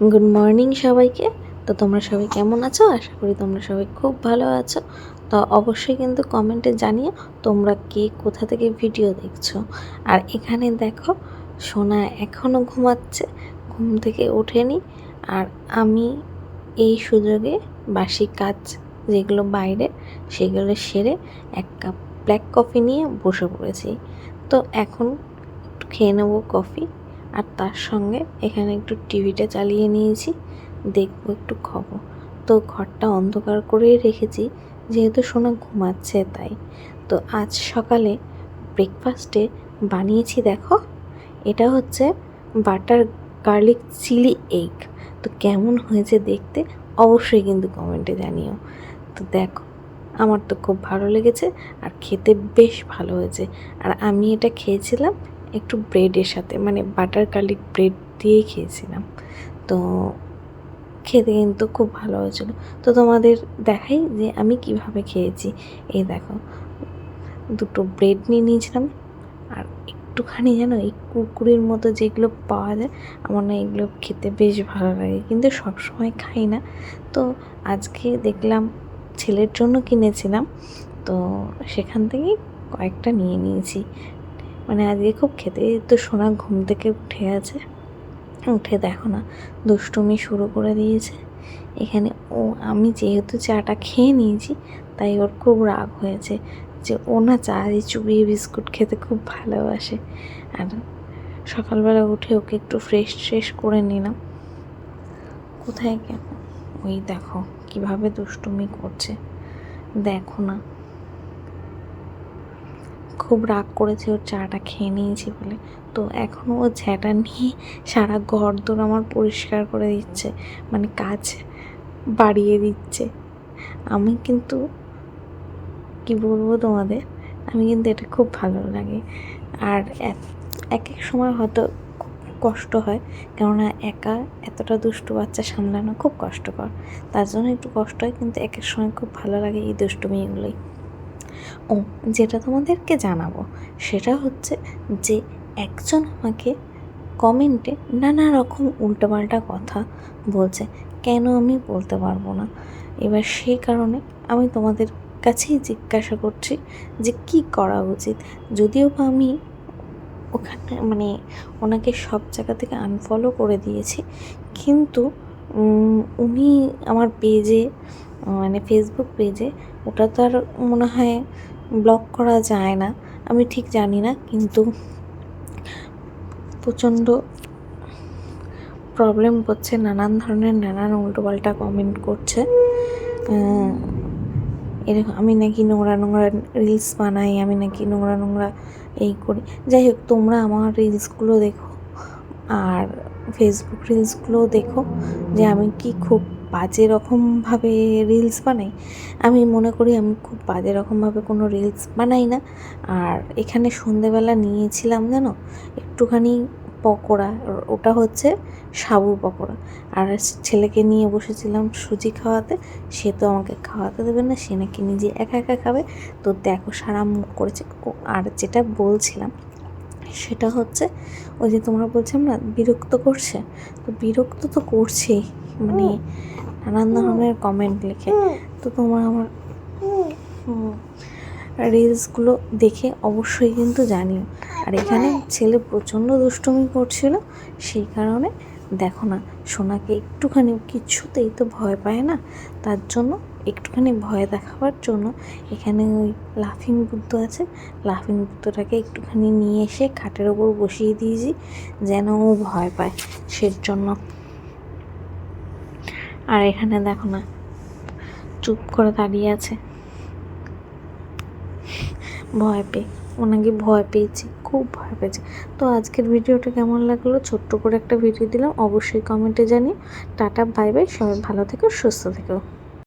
Good morning সবাইকে। তো তোমরা সবাই কেমন আছো? আশা করি তোমরা সবাই খুব ভালো আছো। তো অবশ্যই কিন্তু কমেন্টে জানিও তোমরা কে কোথা থেকে ভিডিও দেখছো। আর এখানে দেখো, সোনা এখনও ঘুমাচ্ছে, ঘুম থেকে ওঠেনি। আর আমি এই সুযোগে বাসি কাজ যেগুলো বাইরে সেগুলো সেরে এক কাপ ব্ল্যাক কফি নিয়ে বসে পড়েছি। তো এখন একটু খেয়ে নেবো কফি, আর তার সঙ্গে এখানে একটু টিভিটা চালিয়ে নিয়েছি, দেখবো একটু খবর। তো ঘরটা অন্ধকার করেই রেখেছি যেহেতু সোনা ঘুমাচ্ছে তাই। তো আজ সকালে ব্রেকফাস্টে বানিয়েছি, দেখো এটা হচ্ছে বাটার গার্লিক চিলি এগ। তো কেমন হয়েছে দেখতে অবশ্যই কিন্তু কমেন্টে জানিও। তো দেখো, আমার তো খুব ভালো লেগেছে আর খেতে বেশ ভালো হয়েছে। আর আমি এটা খেয়েছিলাম একটু ব্রেডের সাথে, মানে বাটার গার্লিক ব্রেড দিয়েই খেয়েছিলাম। তো খেতে কিন্তু খুব ভালো হয়েছিল। তো তোমাদের দেখাই যে আমি কিভাবে খেয়েছি। এই দেখো, দুটো ব্রেড নিয়ে নিয়েছিলাম, আর একটুখানি যেন এই কুরকুরির মতো যেগুলো পাওয়া যায়, আমার না এগুলো খেতে বেশ ভালো লাগে, কিন্তু সবসময় খাই না। তো আজকে দেখলাম ছেলের জন্য কিনেছিলাম, তো সেখান থেকেই কয়েকটা নিয়ে নিয়েছি। মানে আজকে খুব খেতে। তো সোনা ঘুম থেকে উঠে আছে, উঠে দেখো না দুষ্টুমি শুরু করে দিয়েছে এখানে। আমি যেহেতু চাটা খেয়ে নিয়েছি তাই ওর খুব রাগ হয়েছে যে ও না চা দিয়ে চুবিয়ে বিস্কুট খেতে খুব ভালোবাসে। আর সকালবেলা উঠে ওকে একটু ফ্রেশ করে নিলাম। কোথায় কেন, ওই দেখো কিভাবে দুষ্টুমি করছে, দেখো না খুব রাগ করেছে ওর চাটা খেয়ে নিয়েছি বলে। তো এখনও ও ঝ্যাঁটা নিয়ে সারা ঘরদোর আমার পরিষ্কার করে দিচ্ছে, মানে কাজ বাড়িয়ে দিচ্ছে। আমি কিন্তু কি বলবো তোমাদের, আমি কিন্তু এটা খুব ভালো লাগে। আর এক এক সময় হয়তো খুব কষ্ট হয়, কেননা একা এতটা দুষ্টু বাচ্চা সামলানো খুব কষ্টকর, তার জন্য একটু কষ্ট হয়, কিন্তু এক সময় খুব ভালো লাগে এই দুষ্টুমিগুলোই। ও, যেটা তোমাদেরকে জানাবো সেটা হচ্ছে যে একজন আমাকে কমেন্টে নানা রকম উল্টোপাল্টা কথা বলছে, কেন আমি বলতে পারবো না। এবার সেই কারণে আমি তোমাদের কাছেই জিজ্ঞাসা করছি যে কি করা উচিত। যদিও বা আমি ওখানে মানে ওনাকে সব জায়গা থেকে আনফলো করে দিয়েছি, কিন্তু উনি আমার পেজে, মানে ফেসবুক পেজে, ওটা তো আর মনে হয় ব্লক করা যায় না, আমি ঠিক জানি না, কিন্তু প্রচণ্ড প্রবলেম করছে, নানান ধরনের নানান উল্টোপাল্টা কমেন্ট করছে। এরকম আমি নাকি নোংরা রিলস বানাই, আমি নাকি নোংরা এই করি। যাই হোক, তোমরা আমার রিলসগুলো দেখো আর ফেসবুক রিলসগুলোও দেখো যে আমি কি খুব বাজে রকমভাবে রিলস বানাই। আমি মনে করি আমি খুব বাজে রকমভাবে কোনো রিলস বানাই না। আর এখানে সন্ধেবেলা নিয়েছিলাম জানো একটুখানি পকোড়া, ওটা হচ্ছে সাবু পকোড়া। আর ছেলেকে নিয়ে বসেছিলাম সুজি খাওয়াতে, সে তো আমাকে খাওয়াতে দেবে না, সে নাকি নিজে একা খাবে। তো দেখো সারা মুখ করেছে। আর যেটা বলছিলাম সেটা হচ্ছে ওই যে তোমরা বলছিলাম না বিরক্ত করছে, তো বিরক্ত তো করছেই, মানে নানান ধরনের কমেন্ট লিখে। তো তোমরা আমার রিলসগুলো দেখে অবশ্যই কিন্তু জানিও। আর এখানে ছেলে প্রচণ্ড দুষ্টুমি করছিল, সেই কারণে দেখো না সোনাকে একটুখানি, কিছুতেই তো ভয় পায় না, তার জন্য একটুখানি ভয় দেখাবার জন্য এখানে ওই লাফিং বুদ্ধ আছে, লাফিং বুদ্ধটাকে একটুখানি নিয়ে এসে খাটের ওপর বসিয়ে দিয়েছি যেন ও ভয় পায় সেজন্য। আর এখানে দেখো না চুপ করে দাঁড়িয়ে আছে ভয় পেয়ে, ওনাকে ভয় পেয়েছি, খুব ভয় পেয়েছি। তো আজকের ভিডিওটা কেমন লাগলো, ছোট্ট করে একটা ভিডিও দিলাম, অবশ্যই কমেন্টে জানিও। টাটা, বাই বাই, সবাই ভালো থেকো, সুস্থ থেকো।